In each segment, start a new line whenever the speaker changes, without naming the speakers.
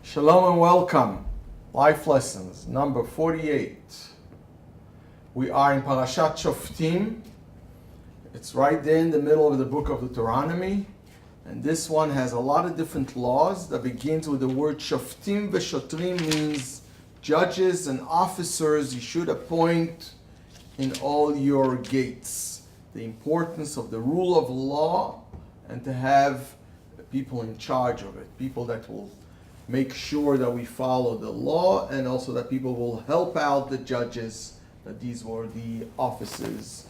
Shalom and welcome. Life lessons number 48. We are in parshat Shoftim. It's right there in the middle of the book of Deuteronomy. And this one has a lot of different laws that begins with the word Shoftim. V'shotrim means judges and officers you should appoint in all your gates. The importance of the rule of law and to have people in charge of it. People that will make sure that we follow the law, and also that people will help out the judges, that these were the officers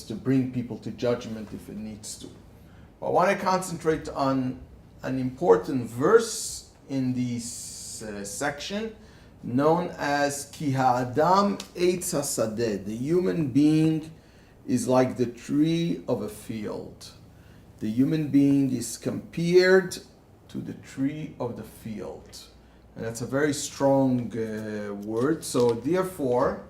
to bring people to judgment if it needs to. But I want to concentrate on an important verse in this section known as Ki ha'adam eitz hasadeh. The human being is like the tree of a field. The human being is compared to the tree of the field. And that's a very strong word. So therefore,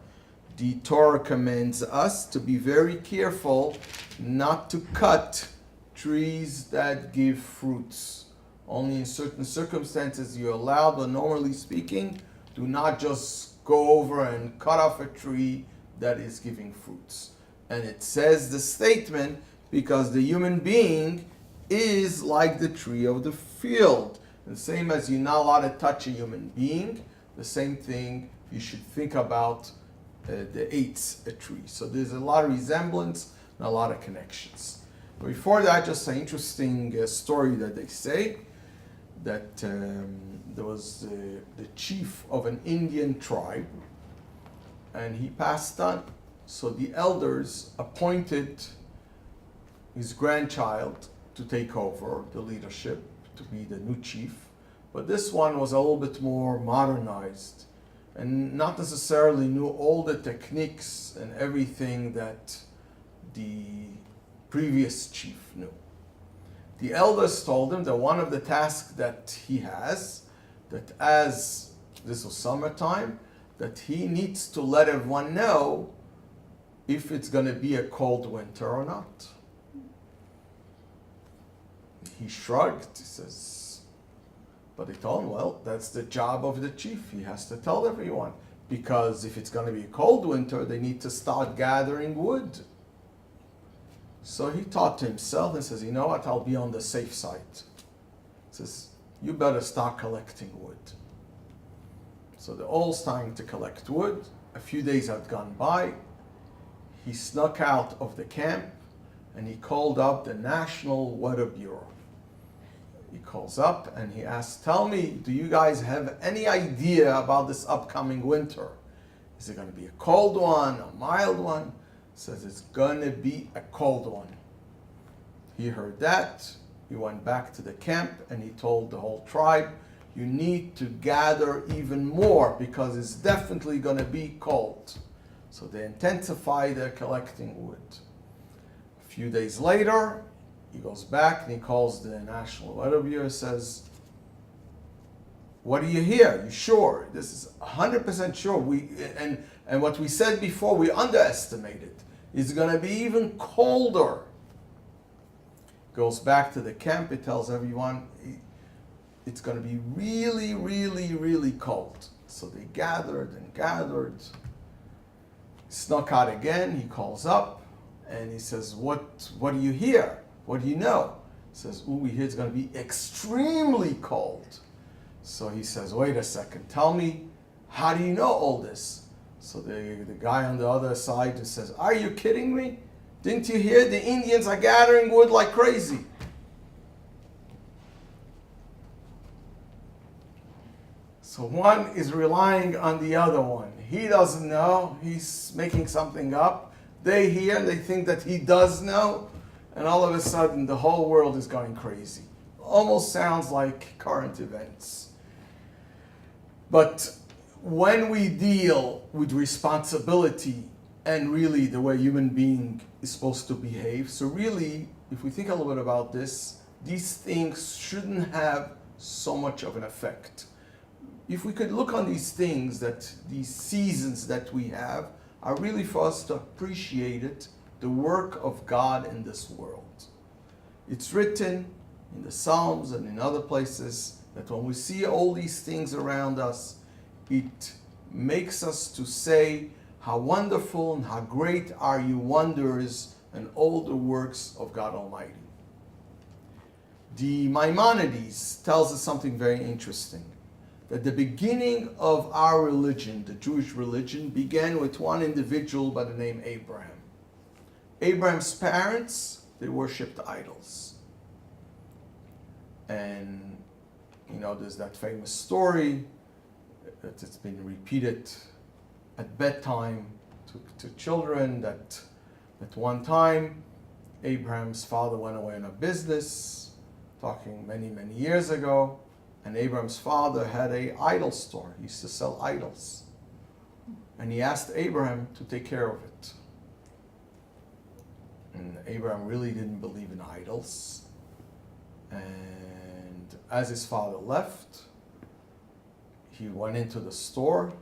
the Torah commands us to be very careful not to cut trees that give fruits. Only in certain circumstances you're allowed, but normally speaking, do not just go over and cut off a tree that is giving fruits. And it says the statement because the human being is like the tree of the field. The same as you're not allowed to touch a human being, the same thing you should think about the eitz, a tree. So there's a lot of resemblance and a lot of connections. But before that, just an interesting story that they say that there was the chief of an Indian tribe, and he passed on. So the elders appointed his grandchild to take over the leadership, to be the new chief. But this one was a little bit more modernized and not necessarily knew all the techniques and everything that the previous chief knew. The elders told him that one of the tasks that he has, that as this was summertime, that he needs to let everyone know if it's going to be a cold winter or not. He shrugged, he says, but he told him, well, that's the job of the chief. He has to tell everyone, because if it's going to be a cold winter, they need to start gathering wood. So he thought to himself and says, you know what, I'll be on the safe side. He says, you better start collecting wood. So they're all starting to collect wood. A few days had gone by. He snuck out of the camp and he called up the National Weather Bureau. He calls up and he asks, tell me, do you guys have any idea about this upcoming winter? Is it going to be a cold one, a mild one? He says it's going to be a cold one. He heard that. He went back to the camp and he told the whole tribe, you need to gather even more because it's definitely going to be cold. So they intensify their collecting wood. A few days later, he goes back and he calls the National Weather Bureau and says, what do you hear? You sure? This is 100% sure. And what we said before, we underestimated. It's going to be even colder. Goes back to the camp. He tells everyone it's going to be really, really, really cold. So they gathered and gathered. Snuck out again. He calls up and he says, what do you hear? What do you know? He says, we hear it's going to be extremely cold. So he says, wait a second, tell me, how do you know all this? So the guy on the other side says, are you kidding me? Didn't you hear the Indians are gathering wood like crazy? So one is relying on the other one. He doesn't know, he's making something up. They hear and they think that he does know. And all of a sudden, the whole world is going crazy. Almost sounds like current events. But when we deal with responsibility and really the way human being is supposed to behave, so really, if we think a little bit about this, these things shouldn't have so much of an effect. If we could look on these things, that these seasons that we have, are really for us to appreciate it, the work of God in this world. It's written in the Psalms and in other places that when we see all these things around us, it makes us to say, how wonderful and how great are you wonders and all the works of God Almighty. The Maimonides tells us something very interesting, that the beginning of our religion, the Jewish religion, began with one individual by the name Abraham. Abraham's parents, they worshipped idols. And, there's that famous story that it's been repeated at bedtime to children, that at one time Abraham's father went away on a business, talking many, many years ago, and Abraham's father had an idol store. He used to sell idols. And he asked Abraham to take care of it. And Abraham really didn't believe in idols. And as his father left, he went into the store,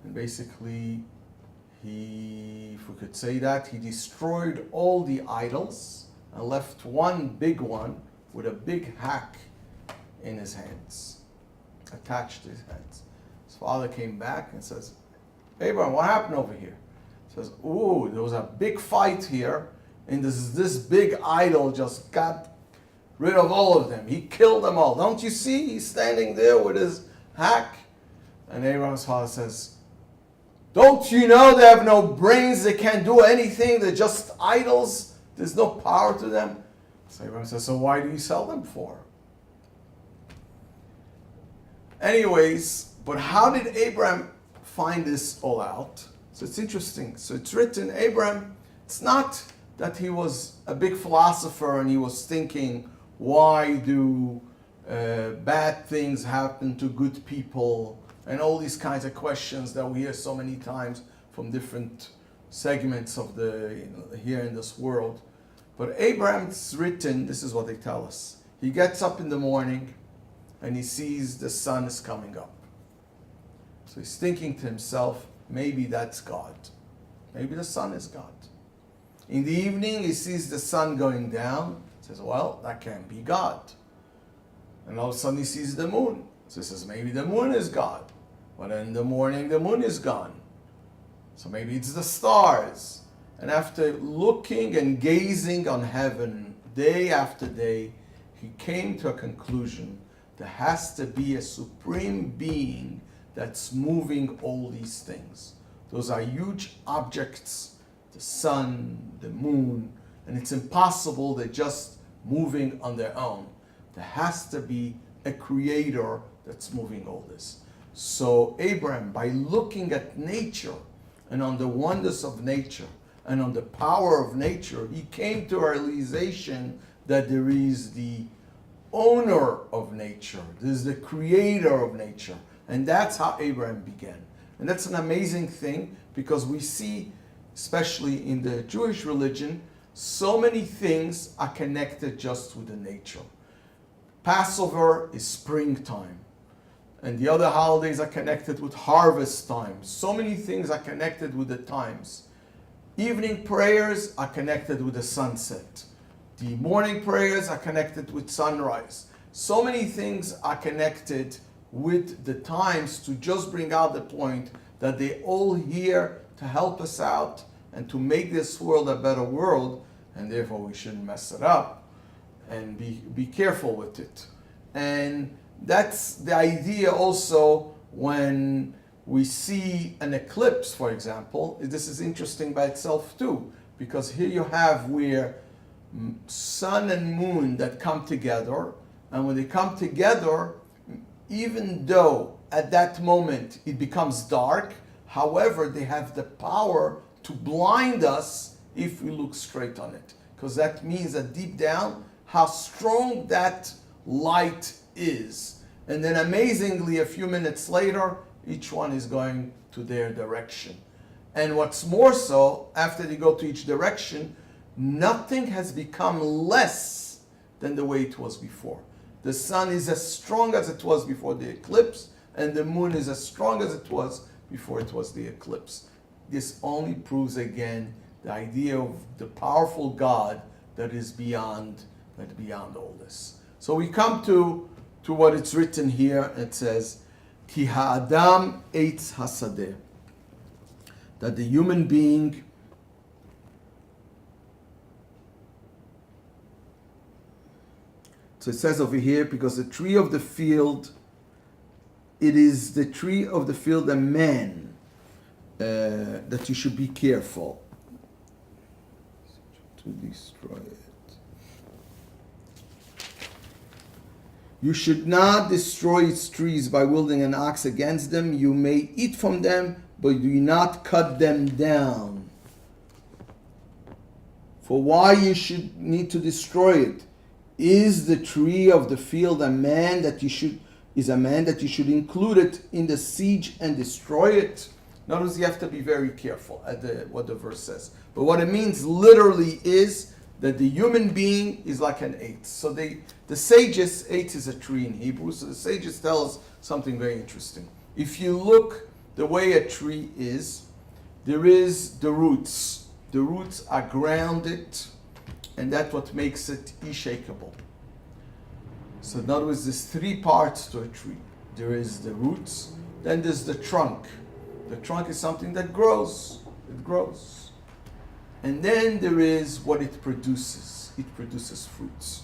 and basically if we could say that, he destroyed all the idols and left one big one with a big hack in his hands, attached to his hands. His father came back and says, Abraham, what happened over here? He says, ooh, there was a big fight here, and this big idol just got rid of all of them. He killed them all. Don't you see? He's standing there with his hack. And Abraham's father says, don't you know they have no brains, they can't do anything, they're just idols, there's no power to them? So Abraham says, so why do you sell them for? Anyways, but how did Abraham find this all out? So it's interesting. So it's written, Abraham, it's not that he was a big philosopher and he was thinking, why do bad things happen to good people? And all these kinds of questions that we hear so many times from different segments of here in this world. But Abraham's written, this is what they tell us. He gets up in the morning and he sees the sun is coming up. So he's thinking to himself, maybe that's God. Maybe the sun is God. In the evening, he sees the sun going down. He says, well, that can't be God. And all of a sudden he sees the moon. So he says, maybe the moon is God. But in the morning, the moon is gone. So maybe it's the stars. And after looking and gazing on heaven day after day, he came to a conclusion. There has to be a supreme being that's moving all these things. Those are huge objects, the sun, the moon, and it's impossible they're just moving on their own. There has to be a creator that's moving all this. So Abraham, by looking at nature and on the wonders of nature and on the power of nature, he came to a realization that there is the owner of nature, there's the creator of nature. And that's how Abraham began. And that's an amazing thing, because we see, especially in the Jewish religion, so many things are connected just with the nature. Passover is springtime. And the other holidays are connected with harvest time. So many things are connected with the times. Evening prayers are connected with the sunset. The morning prayers are connected with sunrise. So many things are connected with the times to just bring out the point that they're all here to help us out and to make this world a better world, and therefore we shouldn't mess it up and be careful with it. And that's the idea also when we see an eclipse, for example. This is interesting by itself too, because here you have where sun and moon that come together, and when they come together, even though at that moment it becomes dark, however, they have the power to blind us if we look straight on it. Because that means that deep down, how strong that light is. And then amazingly, a few minutes later, each one is going to their direction. And what's more so, after they go to each direction, nothing has become less than the way it was before. The sun is as strong as it was before the eclipse, and the moon is as strong as it was before it was the eclipse. This only proves again the idea of the powerful God that is beyond all this. So we come to to what it's written here. It says, Ki ha'adam eitz hasadeh. That the human being so it says over here, because the tree of the field, it is the tree of the field, a man, that you should be careful to destroy it. You should not destroy its trees by wielding an axe against them. You may eat from them, but do not cut them down. For why you should need to destroy it? Is the tree of the field a man that you should include it in the siege and destroy it? Notice you have to be very careful at what the verse says. But what it means literally is that the human being is like an eight. So the sages, eight is a tree in Hebrew, so the sages tell us something very interesting. If you look the way a tree is, there is the roots. The roots are grounded, and that's what makes it unshakable. So in other words, there's three parts to a tree. There is the roots, then there's the trunk. The trunk is something that grows. It grows. And then there is what it produces. It produces fruits.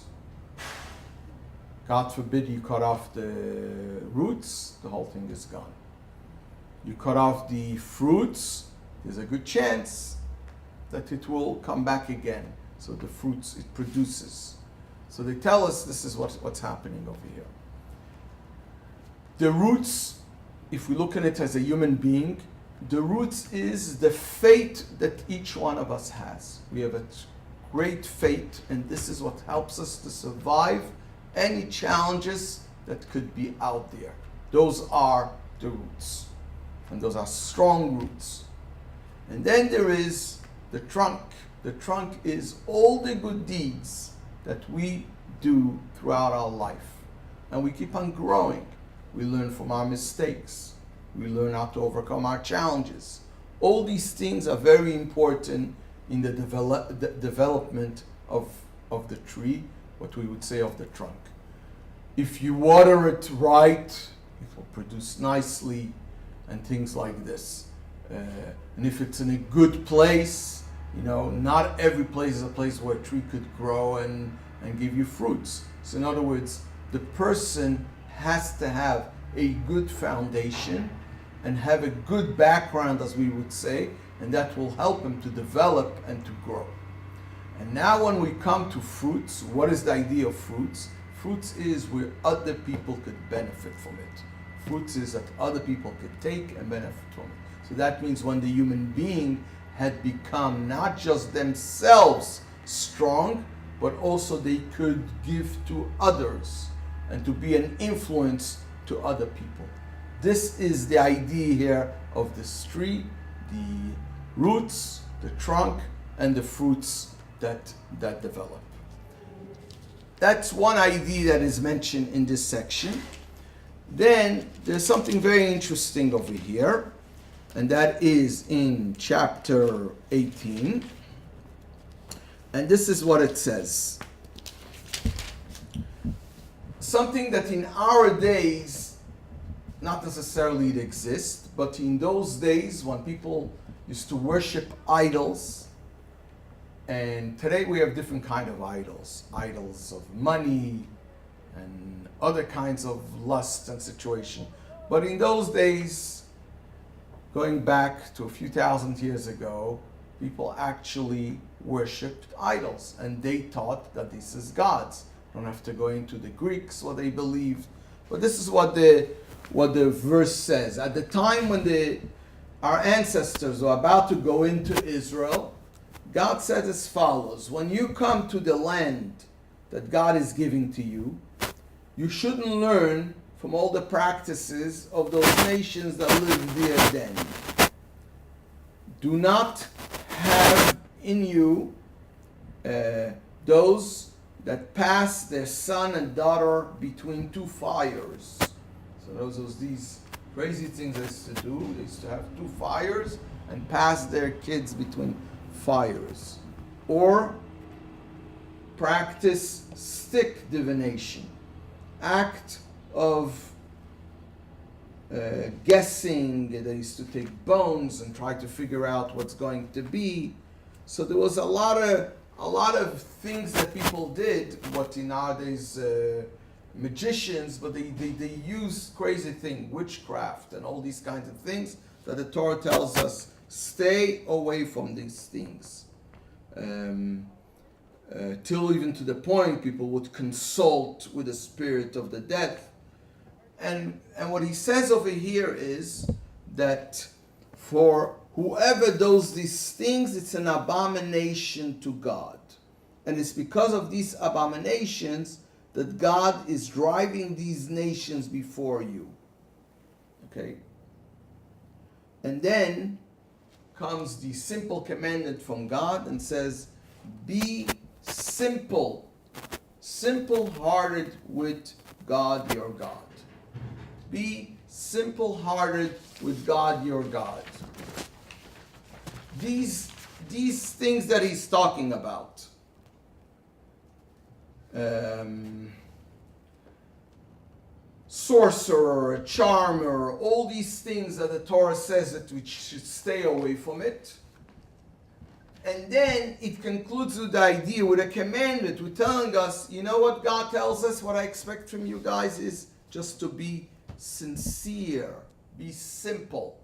God forbid you cut off the roots, the whole thing is gone. You cut off the fruits, there's a good chance that it will come back again. So the fruits it produces. So they tell us this is what's happening over here. The roots, if we look at it as a human being, the roots is the fate that each one of us has. We have a great fate, and this is what helps us to survive any challenges that could be out there. Those are the roots, and those are strong roots. And then there is the trunk. The trunk is all the good deeds that we do throughout our life, and we keep on growing. We learn from our mistakes. We learn how to overcome our challenges. All these things are very important in the development of the tree, what we would say of the trunk. If you water it right, it will produce nicely and things like this. And if it's in a good place, not every place is a place where a tree could grow and give you fruits. So in other words, the person has to have a good foundation and have a good background, as we would say, and that will help him to develop and to grow. And now when we come to fruits, what is the idea of fruits? Fruits is where other people could benefit from it. Fruits is that other people could take and benefit from it. So that means when the human being had become not just themselves strong, but also they could give to others and to be an influence to other people. This is the idea here of this tree, the roots, the trunk, and the fruits that develop. That's one idea that is mentioned in this section. Then there's something very interesting over here, and that is in chapter 18. And this is what it says. Something that in our days, not necessarily it exists, but in those days when people used to worship idols, and today we have different kind of idols. Idols of money and other kinds of lust and situation. But in those days, going back to a few thousand years ago, people actually worshipped idols, and they thought that this is gods. You don't have to go into the Greeks, what they believed, but this is what the verse says. At the time when our ancestors were about to go into Israel, God said as follows: when you come to the land that God is giving to you, you shouldn't learn from all the practices of those nations that lived there then. Do not have in you those that pass their son and daughter between two fires. So those are these crazy things they used to do. They used to have two fires and pass their kids between fires. Or practice stick divination. Act of guessing. They used to take bones and try to figure out what's going to be. So there was a lot of things that people did, what in nowadays magicians, but they use crazy things, witchcraft and all these kinds of things that the Torah tells us, stay away from these things. Till even to the point people would consult with the spirit of the dead. And what he says over here is that for whoever does these things, it's an abomination to God. And it's because of these abominations that God is driving these nations before you. Okay? And then comes the simple commandment from God and says, be simple-hearted with God your God. Be simple-hearted with God your God. These things that he's talking about. Sorcerer, charmer, all these things that the Torah says that we should stay away from it. And then it concludes with the idea, with a commandment, with telling us, you know what God tells us, what I expect from you guys is just to be sincere, be simple.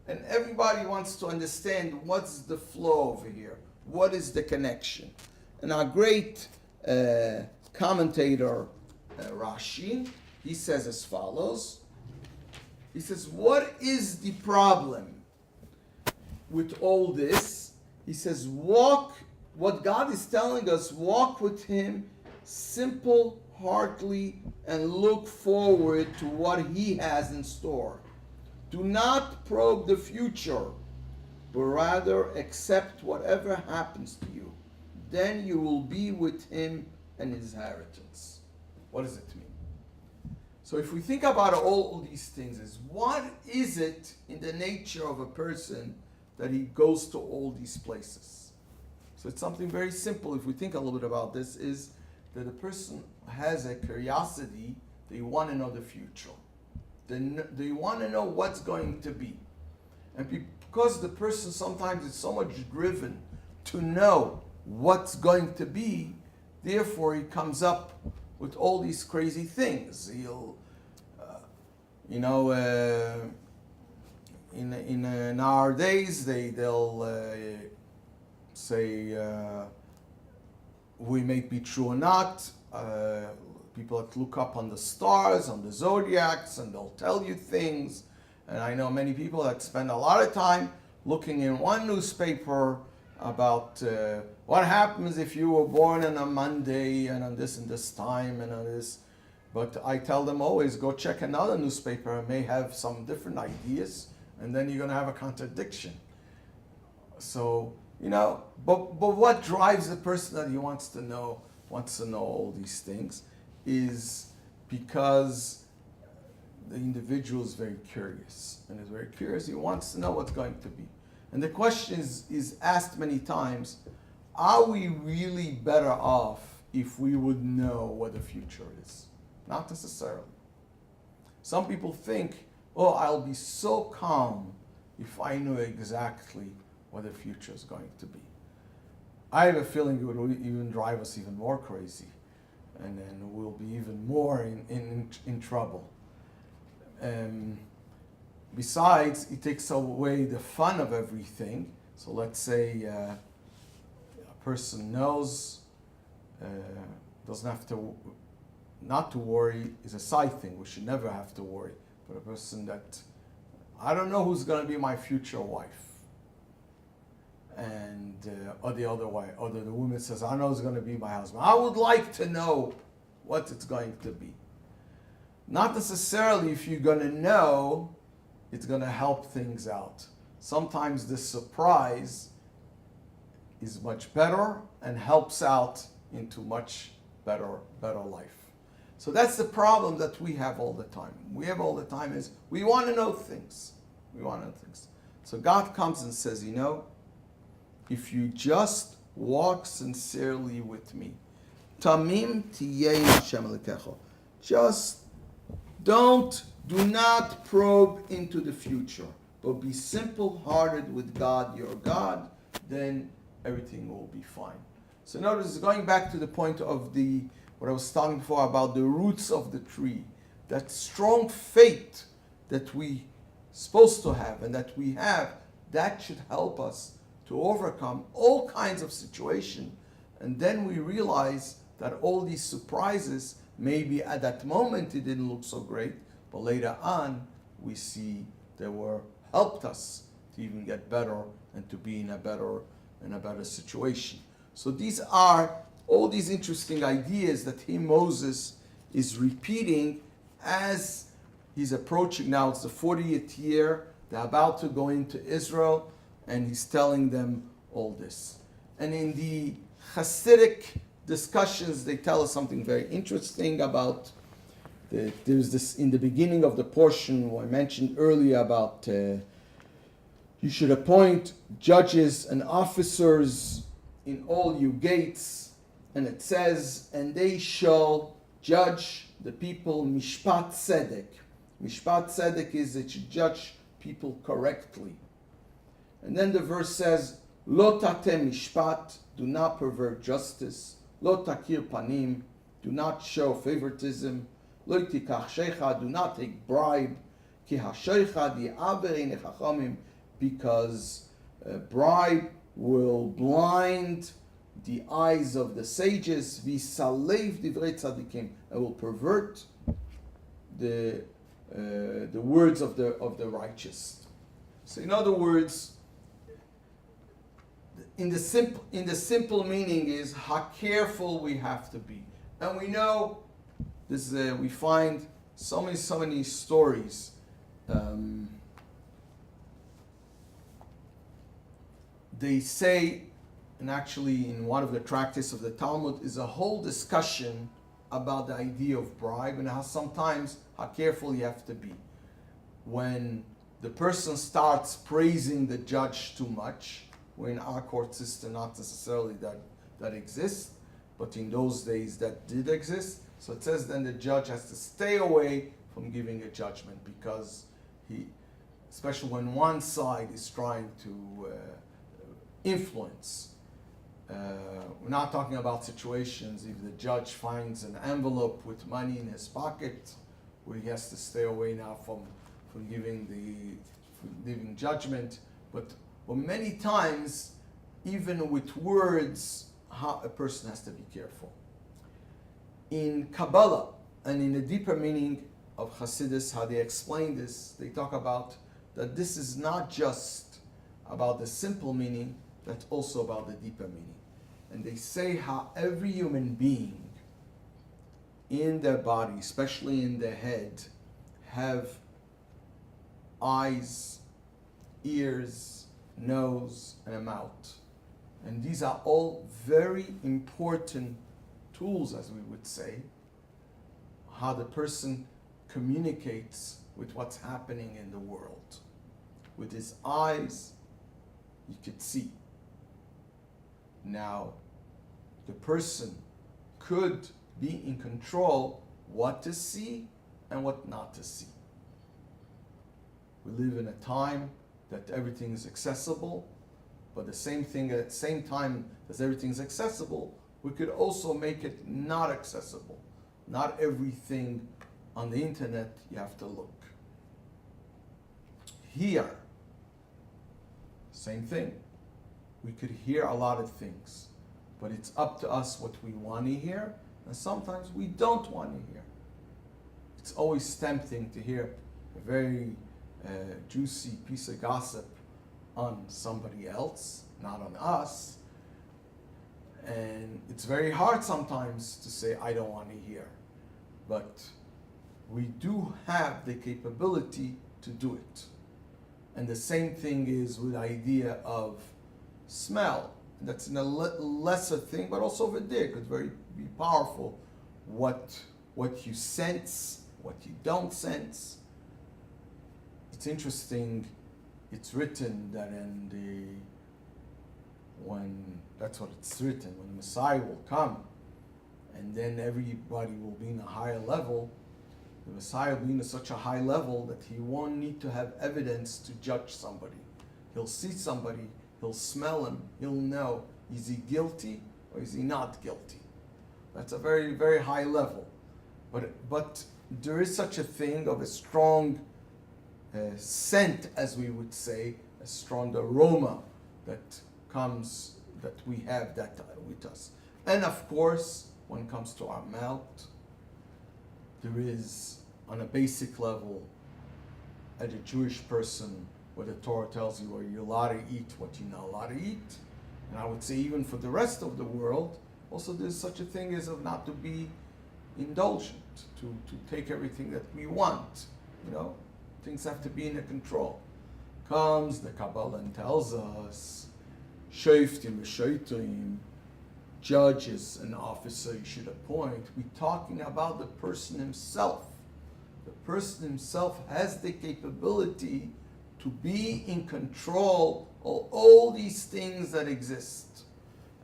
And everybody wants to understand what's the flow over here, what is the connection. And our great commentator, Raskin, he says as follows. He says, what is the problem with all this? He says, what God is telling us, walk with him simple-heartedly and look forward to what he has in store. Do not probe the future, but rather accept whatever happens to you. Then you will be with him and his inheritance. What does it mean? So if we think about all these things, is what is it in the nature of a person that he goes to all these places? So it's something very simple. If we think a little bit about this, is that a person has a curiosity. They want to know the future. They want to know what's going to be. And because the person sometimes is so much driven to know what's going to be, therefore he comes up with all these crazy things. He'll, in our days, they'll say we may be true or not. People that look up on the stars, on the zodiacs, and they'll tell you things. And I know many people that spend a lot of time looking in one newspaper about what happens if you were born on a Monday and on this time and on this. But I tell them always, go check another newspaper. It may have some different ideas, and then you're going to have a contradiction. So, but what drives the person that he wants to know all these things is because the individual is very curious. And is very curious. He wants to know what's going to be. And the question is asked many times, are we really better off if we would know what the future is? Not necessarily. Some people think, I'll be so calm if I know exactly what the future is going to be. I have a feeling it would even drive us even more crazy. And then we'll be even more in trouble. Besides, it takes away the fun of everything. So let's say a person knows, doesn't have to, not to worry is a side thing. We should never have to worry. But a person that, I don't know who's going to be my future wife. And, or the other way, or the woman says, I know who's going to be my husband. I would like to know what it's going to be. Not necessarily if you're going to know, it's going to help things out. Sometimes the surprise is much better and helps out into much better life. So that's the problem that we have all the time. We have all the time is we want to know things. We want to know things. So God comes and says, if you just walk sincerely with me, Tamim tiyei Hashem lekecho. Just Do not probe into the future, but be simple-hearted with God, your God, then everything will be fine. So notice, going back to the point of what I was talking before about the roots of the tree, that strong faith that we supposed to have and that we have, that should help us to overcome all kinds of situations. And then we realize that all these surprises, maybe at that moment it didn't look so great, but later on we see they helped us to even get better and to be in a better situation. So these are all these interesting ideas that Moses is repeating as he's approaching. Now it's the 40th year, they're about to go into Israel, and he's telling them all this. And in the Hasidic discussions, they tell us something very interesting about there's this in the beginning of the portion I mentioned earlier about you should appoint judges and officers in all your gates, and it says, and they shall judge the people mishpat tzedek. Mishpat tzedek is that you judge people correctly. And then the verse says, lo tateh mishpat, do not pervert justice. Lo takir panim, do not show favoritism. Lo tikach shecha, do not take bribe. Ki hashecha di'aver chachamim, because bribe will blind the eyes of the sages. V'salev divrei tzadikim, and will pervert the words of the righteous. So in other words, in the simple meaning is how careful we have to be. And we know this. We find so many stories. They say, and actually in one of the tractates of the Talmud is a whole discussion about the idea of bribe and how careful you have to be. When the person starts praising the judge too much, where in our court system not necessarily that exists, but in those days that did exist. So it says then the judge has to stay away from giving a judgment, because especially when one side is trying to influence. We're not talking about situations if the judge finds an envelope with money in his pocket, where he has to stay away now from giving judgment. But many times, even with words, how a person has to be careful. In Kabbalah and in the deeper meaning of Hasidus, how they explain this, they talk about that this is not just about the simple meaning, but also about the deeper meaning. And they say how every human being in their body, especially in their head, have eyes, ears, nose, and a mouth. And these are all very important tools, as we would say, how the person communicates with what's happening in the world. With his eyes, you could see. Now, the person could be in control what to see and what not to see. We live in a time that everything is accessible, but at the same time as everything is accessible, we could also make it not accessible. Not everything on the internet you have to look. Here, same thing. We could hear a lot of things, but it's up to us what we want to hear, and sometimes we don't want to hear. It's always tempting to hear a very juicy piece of gossip on somebody else, not on us. And it's very hard sometimes to say, I don't want to hear. But we do have the capability to do it. And the same thing is with the idea of smell. That's a lesser thing, but also over there could be powerful. What you sense, what you don't sense. It's interesting. It's written that that's what it's written, when the Messiah will come, and then everybody will be in a higher level, the Messiah will be in such a high level that he won't need to have evidence to judge somebody. He'll see somebody, he'll smell him, he'll know, is he guilty or is he not guilty? That's a very, very high level. But there is such a thing of a strong scent, as we would say, a strong aroma that comes, that we have that with us. And of course, when it comes to our mouth, there is, on a basic level, as a Jewish person, where the Torah tells you, are you allowed to eat what you're not allowed to eat? And I would say even for the rest of the world, also there's such a thing as of not to be indulgent, to take everything that we want. You know, things have to be in control. Comes the Kabbalah and tells us, Shoftim, Shoftim, judges, an officer you should appoint. We're talking about the person himself. The person himself has the capability to be in control of all these things that exist.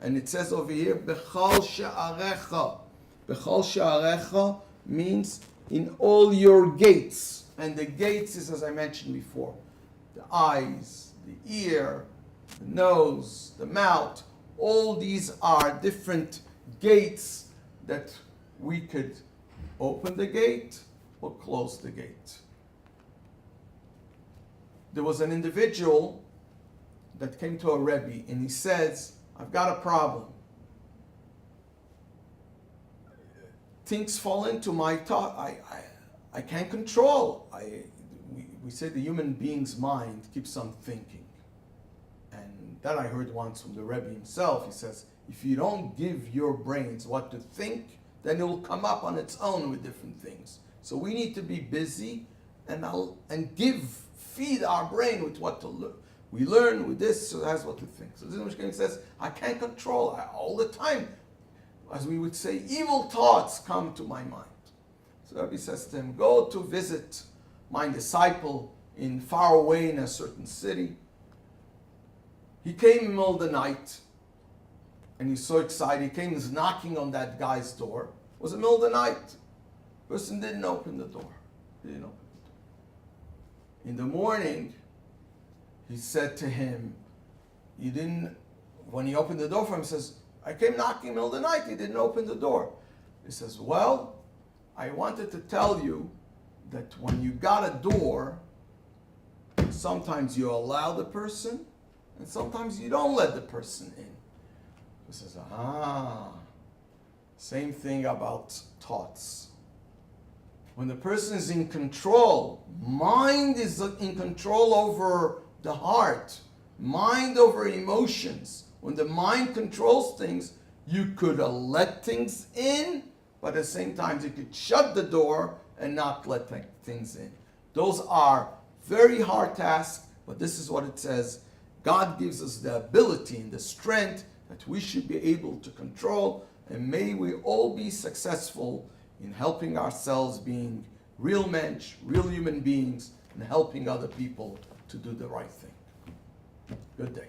And it says over here, Bechal she'arecha. Bechal she'arecha means in all your gates. And the gates is, as I mentioned before, the eyes, the ear, the nose, the mouth. All these are different gates that we could open the gate or close the gate. There was an individual that came to a Rabbi and he says, I've got a problem. Things fall into my thought. I can't control. We say the human being's mind keeps on thinking. And that I heard once from the Rebbe himself. He says, if you don't give your brains what to think, then it will come up on its own with different things. So we need to be busy and feed our brain with what to learn. We learn with this, so that's what to think. So this is what says, I can't control all the time. As we would say, evil thoughts come to my mind. So Rabbi says to him, go to visit my disciple far away in a certain city. He came in the middle of the night, and he's so excited. He came, he's knocking on that guy's door. It was the middle of the night. The person didn't open the door. In the morning, he said to him, when he opened the door for him, he says, I came knocking in the middle of the night, he didn't open the door. He says, well, I wanted to tell you that when you got a door, sometimes you allow the person, and sometimes you don't let the person in. He says, same thing about thoughts. When the person is in control, mind is in control over the heart, mind over emotions. When the mind controls things, you could let things in, but at the same time you could shut the door and not let things in. Those are very hard tasks, but this is what it says. God gives us the ability and the strength that we should be able to control, and may we all be successful in helping ourselves being real men, real human beings, and helping other people to do the right thing. Good day.